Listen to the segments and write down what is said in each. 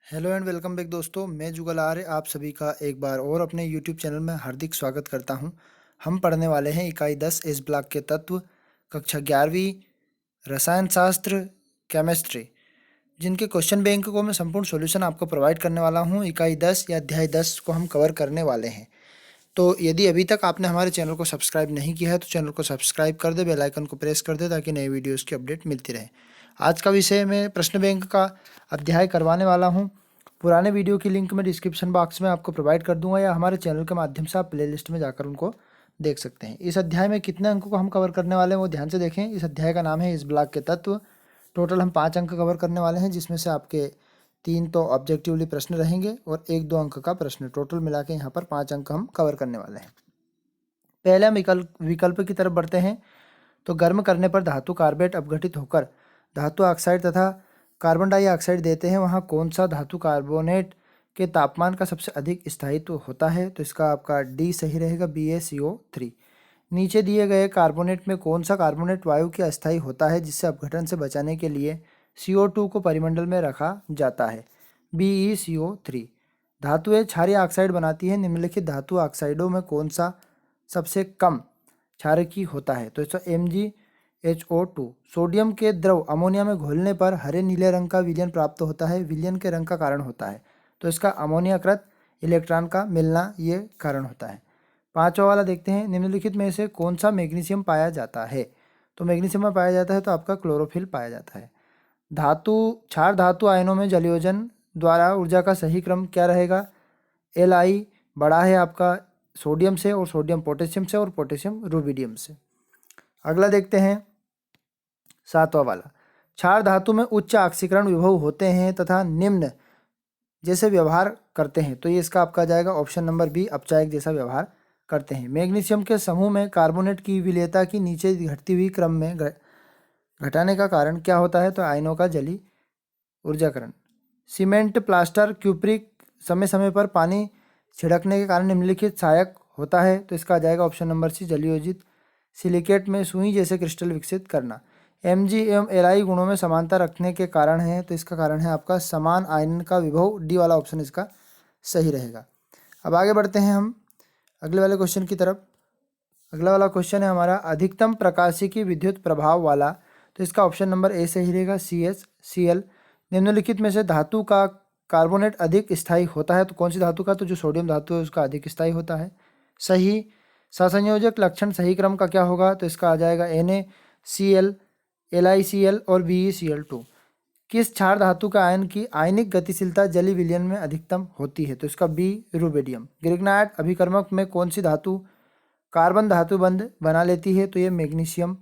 Hello and welcome back दोस्तों, मैं जुगल आर्य आप सभी का एक बार और अपने यूट्यूब चैनल में हार्दिक स्वागत करता हूं। हम पढ़ने वाले हैं इकाई 10 इस ब्लॉक के तत्व, कक्षा 11वीं, रसायन शास्त्र, केमिस्ट्री, जिनके क्वेश्चन बैंक को मैं संपूर्ण सॉल्यूशन आपको प्रोवाइड करने वाला हूं। इकाई 10 या अध्याय 10 को हम कवर करने वाले हैं। तो यदि अभी तक आपने हमारे चैनल को सब्सक्राइब नहीं किया है तो चैनल को सब्सक्राइब कर दे, बेल आइकन को प्रेस कर दे ताकि नए वीडियोस की अपडेट मिलती रहे। आज का विषय मैं प्रश्न बैंक का अध्याय करवाने वाला हूं। पुराने वीडियो की लिंक मैं डिस्क्रिप्शन बॉक्स में आपको प्रोवाइड कर दूंगा या हमारे चैनल के माध्यम से आप प्लेलिस्ट में जाकर उनको देख सकते हैं। इस अध्याय में कितने अंकों को हम कवर करने वाले हैं वो ध्यान से देखें। इस अध्याय का नाम है इस ब्लॉक के तत्व। टोटल हम 5 अंक कवर करने वाले हैं, जिसमें से आपके 3 तो ऑब्जेक्टिवली प्रश्न रहेंगे और 1-2 अंक का प्रश्न। टोटल मिला के यहाँ पर 5 अंक हम कवर करने वाले हैं। पहले हम विकल्प की तरफ बढ़ते हैं। तो गर्म करने पर धातु कार्बेट अपघटित होकर धातु ऑक्साइड तथा कार्बन डाइऑक्साइड देते हैं, वहाँ कौन सा धातु कार्बोनेट के तापमान का सबसे अधिक स्थायित्व होता है? तो इसका आपका डी सही रहेगा, BaCO3। नीचे दिए गए कार्बोनेट में कौन सा कार्बोनेट वायु के अस्थायी होता है, जिससे अपघटन से बचाने के लिए CO2 को परिमंडल में रखा जाता है? BeCO3। धातुएं क्षारीय ऑक्साइड बनाती है, निम्नलिखित धातु ऑक्साइडों में कौन सा सबसे कम क्षारकी होता है? तो इसका MgHO2। सोडियम के द्रव अमोनिया में घोलने पर हरे नीले रंग का विलयन प्राप्त होता है, विलयन के रंग का कारण होता है? तो इसका अमोनियाकृत इलेक्ट्रॉन का मिलना ये कारण होता है। पांचवा वाला देखते हैं, निम्नलिखित में से कौन सा मैग्नीशियम पाया जाता है? तो मैग्नीशियम में पाया जाता है तो आपका क्लोरोफिल पाया जाता है। क्षार धातु आयनों में जलयोजन द्वारा ऊर्जा का सही क्रम क्या रहेगा? Li बड़ा है आपका सोडियम से, और सोडियम पोटेशियम से, और पोटेशियम रुबिडियम से। अगला देखते हैं 7वां वाला। क्षार धातु में उच्च ऑक्सीकरण विभव होते हैं तथा निम्न जैसे व्यवहार करते हैं, तो ये इसका आपका जाएगा ऑप्शन नंबर बी, अपचायक जैसा व्यवहार करते हैं। मैग्नीशियम के समूह में कार्बोनेट की विलेयता की नीचे घटती हुई क्रम में घटाने का कारण क्या होता है? तो आयनों का जली ऊर्जाकरण। सीमेंट, प्लास्टर, क्यूप्रिक समय समय पर पानी छिड़कने के कारण निम्नलिखित सहायक होता है? तो इसका आ जाएगा ऑप्शन नंबर सी, जलयोजित सिलिकेट में सुई जैसे क्रिस्टल विकसित करना। Mg एवं Li गुणों में समानता रखने के कारण है, तो इसका कारण है आपका समान आयन का विभव। डी वाला ऑप्शन इसका सही रहेगा। अब आगे बढ़ते हैं हम अगले वाले क्वेश्चन की तरफ। अगला वाला क्वेश्चन है हमारा, अधिकतम प्रकाशिकी विद्युत प्रभाव वाला, तो इसका ऑप्शन नंबर ए सही रहेगा, CH Cl। निम्नलिखित में से धातु का कार्बोनेट अधिक स्थायी होता है? तो कौन सी धातु का? तो जो सोडियम धातु है उसका अधिक स्थायी होता है। सही। सहसंयोजक लक्षण सही क्रम का क्या होगा? तो इसका आ जाएगा NaCl, LiCl और BeCl2। किस क्षार धातु का आयन की आयनिक गतिशीलता जली विलयन में अधिकतम होती है? तो इसका बी, रुबिडियम। ग्रिग्नाइट अभिकर्मक में कौन सी धातु कार्बन धातु बंध बना लेती है? तो ये मैग्नीशियम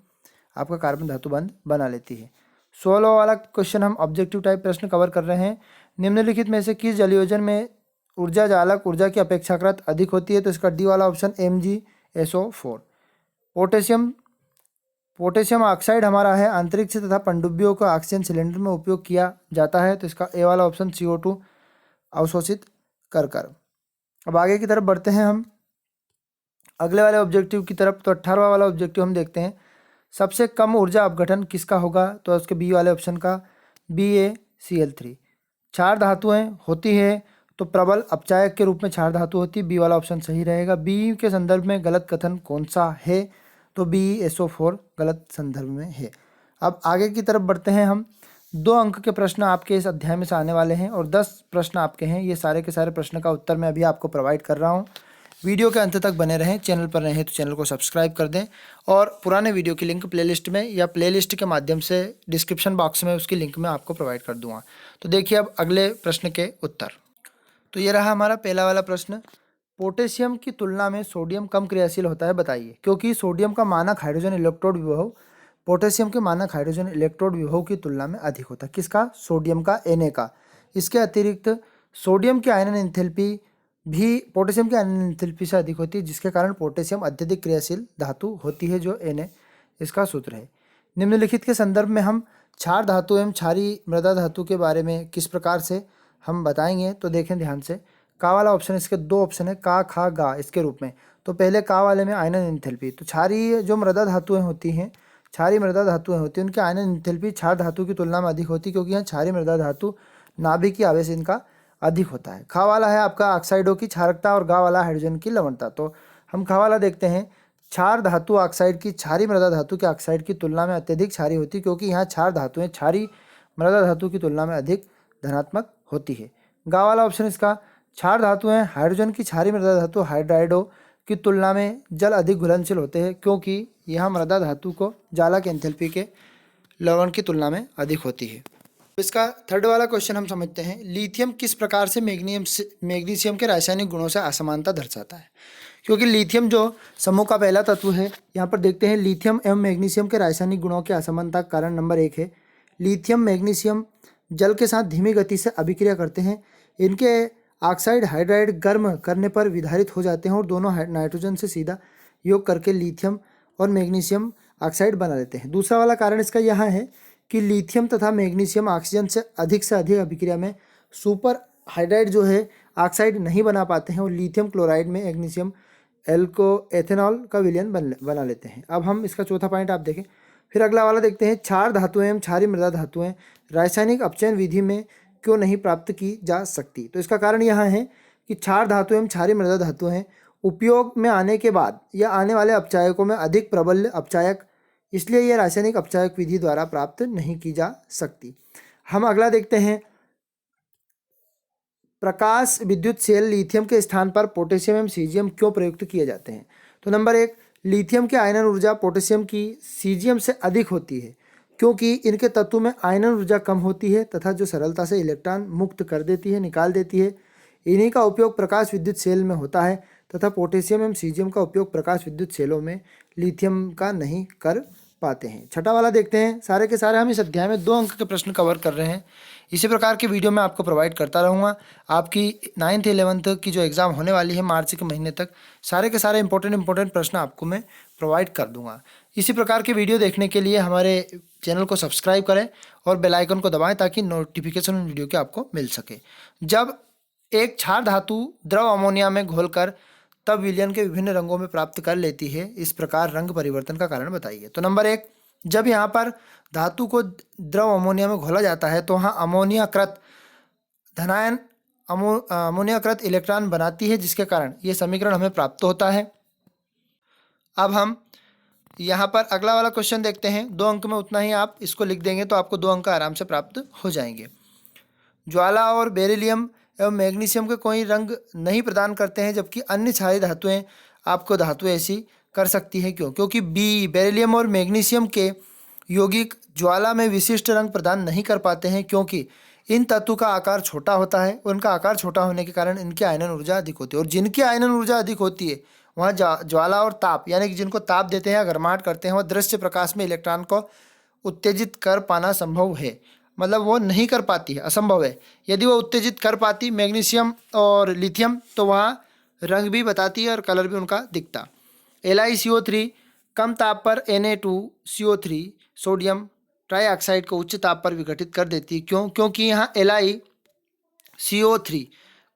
आपका कार्बन धातु बंध बना लेती है। 16वां वाला क्वेश्चन हम ऑब्जेक्टिव टाइप प्रश्न कवर कर रहे हैं। निम्नलिखित में से किस जलयोजन में ऊर्जा जालक ऊर्जा की अपेक्षाकृत अधिक होती है? तो इसका डी वाला ऑप्शन, MgSO4। पोटेशियम ऑक्साइड हमारा है, अंतरिक्ष तथा पनडुब्बियों को ऑक्सीजन सिलेंडर में उपयोग किया जाता है, तो इसका ए वाला ऑप्शन, CO2 अवशोषित कर। अब आगे की तरफ बढ़ते हैं हम अगले वाले ऑब्जेक्टिव की तरफ। तो 18वां वाला ऑब्जेक्टिव हम देखते हैं, सबसे कम ऊर्जा अपघटन किसका होगा? तो उसके बी वाले ऑप्शन का, BaCl3। क्षार धातुएं होती है तो प्रबल अपचायक के रूप में क्षार धातु होती है, बी वाला ऑप्शन सही रहेगा। बी के संदर्भ में गलत कथन कौन सा है? तो BeSO4 गलत संदर्भ में है। अब आगे की तरफ बढ़ते हैं हम। 2 अंक के प्रश्न आपके इस अध्याय में से आने वाले हैं और 10 प्रश्न आपके हैं। ये सारे के सारे प्रश्न का उत्तर मैं अभी आपको प्रोवाइड कर रहा हूँ। वीडियो के अंत तक बने रहें। चैनल पर रहे हैं तो चैनल को सब्सक्राइब कर दें, और पुराने वीडियो की लिंक प्लेलिस्ट में या प्लेलिस्ट के माध्यम से डिस्क्रिप्शन बॉक्स में उसकी लिंक मैं आपको प्रोवाइड कर दूंगा। तो देखिए अब अगले प्रश्न के उत्तर। तो ये रहा हमारा पहला वाला प्रश्न, पोटेशियम की तुलना में सोडियम कम क्रियाशील होता है, बताइए। क्योंकि सोडियम का मानक हाइड्रोजन इलेक्ट्रोड विभव पोटेशियम के मानक हाइड्रोजन इलेक्ट्रोड विभव की तुलना में अधिक होता है। किसका? सोडियम का, Na का। इसके अतिरिक्त सोडियम की आयनन एंथैल्पी भी पोटेशियम की आयनन एंथैल्पी से अधिक होती है, जिसके कारण पोटेशियम अत्यधिक क्रियाशील धातु होती है, जो Na इसका सूत्र है। निम्नलिखित के संदर्भ में हम क्षार धातु एवं क्षारीय मृदा धातु के बारे में किस प्रकार से हम बताएंगे, तो देखें ध्यान से। का वाला ऑप्शन, इसके 2 ऑप्शन है, का, खा, गा इसके रूप में। तो पहले का वाले में आयनन एंथैल्पी, तो क्षारीय जो मृदा धातुएं होती हैं, क्षारीय मृदा धातुएं होती हैं, उनकी आयनन एंथैल्पी क्षार धातु की तुलना में अधिक होती है, क्योंकि यहाँ क्षारीय मृदा धातु नाभिकीय आवेश इनका अधिक होता है। खा वाला है आपका ऑक्साइडों की क्षारकता और गा वाला हाइड्रोजन की लवणता। तो हम खा वाला देखते हैं। क्षार धातु ऑक्साइड की क्षारीय मृदा धातु के ऑक्साइड की तुलना में अत्यधिक क्षारीय होती है, क्योंकि यहाँ क्षार धातुएं क्षारीय मृदा धातु की तुलना में अधिक धनात्मक होती है। गा वाला ऑप्शन इसका, क्षार धातुएं हाइड्रोजन की क्षारीय मृदा धातु हाइड्राइडो की तुलना में जल अधिक घुलनशील होते हैं, क्योंकि यह मृदा धातु को जालक एंथैल्पी के लवण की तुलना में अधिक होती है। इसका थर्ड वाला क्वेश्चन हम समझते हैं। लिथियम किस प्रकार से मैग्नीशियम के रासायनिक गुणों से असमानता दर्शाता है? क्योंकि लिथियम जो समूह का पहला तत्व है, यहाँ पर देखते हैं लिथियम एवं मैग्नीशियम के रासायनिक गुणों के असमानता का कारण नंबर 1 है। लिथियम मैग्नीशियम जल के साथ धीमी गति से अभिक्रिया करते हैं। इनके ऑक्साइड हाइड्राइड गर्म करने पर विधारित हो जाते हैं और दोनों नाइट्रोजन से सीधा योग करके लिथियम और मैग्नीशियम ऑक्साइड बना लेते हैं। दूसरा वाला कारण इसका यहाँ है कि लिथियम तथा मैग्नीशियम ऑक्सीजन से अधिक अभिक्रिया में सुपर हाइड्राइड जो है ऑक्साइड नहीं बना पाते हैं और लिथियम क्लोराइड में मैग्नीशियम एल्को एथेनॉल का विलयन बना लेते हैं। अब हम इसका चौथा पॉइंट आप देखें। फिर अगला वाला देखते हैं। क्षार धातुएं एवं क्षारीय मृदा धातुएं रासायनिक अपचयन विधि में क्यों नहीं प्राप्त की जा सकती? तो इसका कारण यहाँ है कि क्षार धातु एवं क्षारीय मृदा धातुएं उपयोग में आने के बाद या आने वाले अपचायकों में अधिक प्रबल अपचायक, इसलिए यह रासायनिक अपचायक विधि द्वारा प्राप्त नहीं की जा सकती। हम अगला देखते हैं। प्रकाश विद्युत सेल लिथियम के स्थान पर पोटेशियम एवं सीजियम क्यों प्रयुक्त किए जाते हैं? तो नंबर 1, लिथियम की आयनन ऊर्जा पोटेशियम की सीजियम से अधिक होती है, क्योंकि इनके तत्व में आयनन ऊर्जा कम होती है तथा जो सरलता से इलेक्ट्रॉन मुक्त कर देती है, निकाल देती है। इन्हीं का उपयोग प्रकाश विद्युत सेल में होता है तथा पोटेशियम एवं सीजियम का उपयोग प्रकाश विद्युत सेलों में लिथियम का नहीं कर पाते हैं। छठा वाला देखते हैं। सारे के सारे हम इस अध्याय में 2 अंक के प्रश्न कवर कर रहे हैं। इसी प्रकार की वीडियो मैं आपको प्रोवाइड करता रहूँगा। आपकी 9th 11th की जो एग्ज़ाम होने वाली है मार्च के महीने तक, सारे के सारे इंपॉर्टेंट प्रश्न आपको मैं प्रोवाइड कर दूंगा। इसी प्रकार की वीडियो देखने के लिए हमारे चैनल को सब्सक्राइब करें और बेल आइकन को दबाएं ताकि नोटिफिकेशन वीडियो के आपको मिल सके। जब एक क्षार धातु द्रव अमोनिया में घोलकर तब विलयन के विभिन्न रंगों में प्राप्त कर लेती है, इस प्रकार रंग परिवर्तन का कारण बताइए। तो नंबर 1, जब यहाँ पर धातु को द्रव अमोनिया में घोला जाता है तो वहाँ अमोनियाकृत धनायन अमोनियाकृत इलेक्ट्रॉन बनाती है, जिसके कारण ये समीकरण हमें प्राप्त होता है। अब हम यहाँ पर अगला वाला क्वेश्चन देखते हैं। 2 अंक में उतना ही आप इसको लिख देंगे तो आपको 2 अंक आराम से प्राप्त हो जाएंगे। ज्वाला और बेरिलियम एवं मैग्नीशियम के कोई रंग नहीं प्रदान करते हैं, जबकि अन्य क्षारीय धातुएं आपको धातुएं ऐसी कर सकती है। क्यों? क्योंकि बेरिलियम और मैग्नीशियम के यौगिक ज्वाला में विशिष्ट रंग प्रदान नहीं कर पाते हैं, क्योंकि इन तत्वों का आकार छोटा होता है। उनका आकार छोटा होने के कारण इनकी आयनन ऊर्जा अधिक होती है, और जिनकी आयनन ऊर्जा अधिक होती है वहाँ ज्वाला और ताप, यानी कि जिनको ताप देते हैं या गर्माहट करते हैं, वह दृश्य प्रकाश में इलेक्ट्रॉन को उत्तेजित कर पाना संभव है। मतलब वो नहीं कर पाती है, असंभव है। यदि वो उत्तेजित कर पाती मैग्नीशियम और लिथियम तो वहाँ रंग भी बताती है और कलर भी उनका दिखता। LiCO3 कम ताप पर Na2CO3 सोडियम ट्राईऑक्साइड को उच्च ताप पर विघटित कर देती है। क्यों? क्योंकि यहाँ LiCO3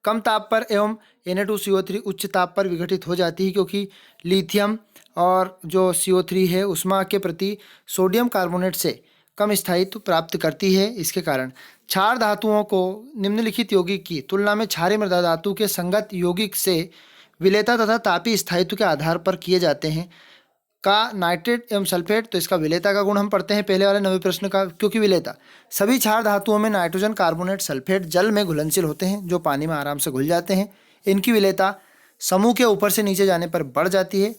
कम ताप पर एवं Na2CO3 उच्च ताप पर विघटित हो जाती है, क्योंकि लिथियम और जो CO3 है उष्मा के प्रति सोडियम कार्बोनेट से कम स्थायित्व प्राप्त करती है। इसके कारण क्षार धातुओं को निम्नलिखित यौगिक की तुलना में क्षारीय मृदा धातु के संगत यौगिक से विलेयता तथा तापीय स्थायित्व के आधार पर किए जाते हैं। का नाइट्रेट एवं सल्फेट, तो इसका विलेयता का गुण हम पढ़ते हैं पहले वाले 9वें प्रश्न का। क्योंकि विलेयता सभी क्षार धातुओं में नाइट्रोजन कार्बोनेट सल्फेट जल में घुलनशील होते हैं, जो पानी में आराम से घुल जाते हैं। इनकी विलेयता समूह के ऊपर से नीचे जाने पर बढ़ जाती है।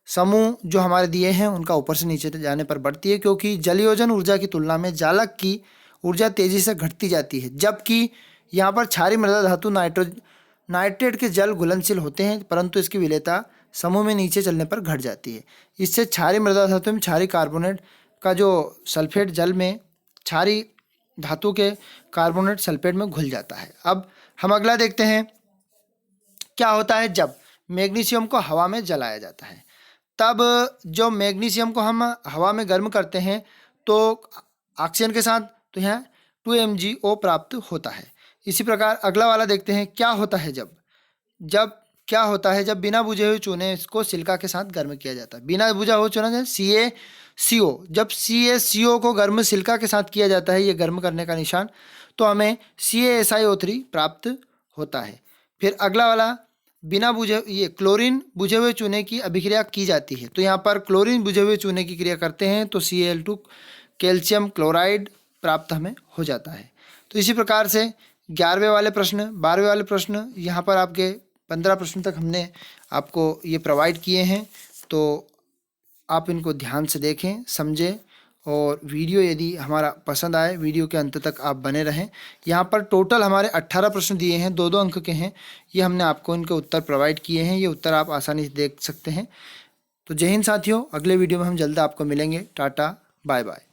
समूह जो हमारे दिए हैं उनका ऊपर से नीचे जाने पर बढ़ती है, क्योंकि जलयोजन ऊर्जा की तुलना में जालक की ऊर्जा तेजी से घटती जाती है। जबकि यहाँ पर क्षारीय मृदा धातु नाइट्रेट के जल घुलनशील होते हैं, परंतु इसकी विलेयता समूह में नीचे चलने पर घट जाती है। इससे क्षारीय मृदा धातु में क्षारीय कार्बोनेट का जो सल्फेट जल में क्षारीय धातु के कार्बोनेट सल्फेट में घुल जाता है। अब हम अगला देखते हैं। क्या होता है जब मैग्नीशियम को हवा में जलाया जाता है? तब जो मैग्नीशियम को हम हवा में गर्म करते हैं तो ऑक्सीजन के साथ तो यहाँ 2MgO प्राप्त होता है। इसी प्रकार अगला वाला देखते हैं। क्या होता है जब बिना बुझे हुए चूने इसको सिलिका के साथ गर्म किया जाता है? बिना बुझा हुआ चूना CaCO, जब CaCO को गर्म सिलिका के साथ किया जाता है, ये गर्म करने का निशान, तो हमें CaSiO3 प्राप्त होता है। फिर अगला वाला, बिना बुझे ये क्लोरीन बुझे हुए चूने की अभिक्रिया की जाती है, तो यहाँ पर क्लोरीन बुझे हुए चूने की क्रिया करते हैं तो Cl2 कैल्शियम क्लोराइड प्राप्त हमें हो जाता है। तो इसी प्रकार से 11वें वाले प्रश्न, 12वें वाले प्रश्न, यहाँ पर आपके 15 प्रश्न तक हमने आपको ये प्रोवाइड किए हैं। तो आप इनको ध्यान से देखें, समझें, और वीडियो यदि हमारा पसंद आए वीडियो के अंत तक आप बने रहें। यहाँ पर टोटल हमारे 18 प्रश्न दिए हैं, 2-2 अंक के हैं। ये हमने आपको इनके उत्तर प्रोवाइड किए हैं, ये उत्तर आप आसानी से देख सकते हैं। तो जय हिंद साथियों, अगले वीडियो में हम जल्द आपको मिलेंगे। Tata, bye bye.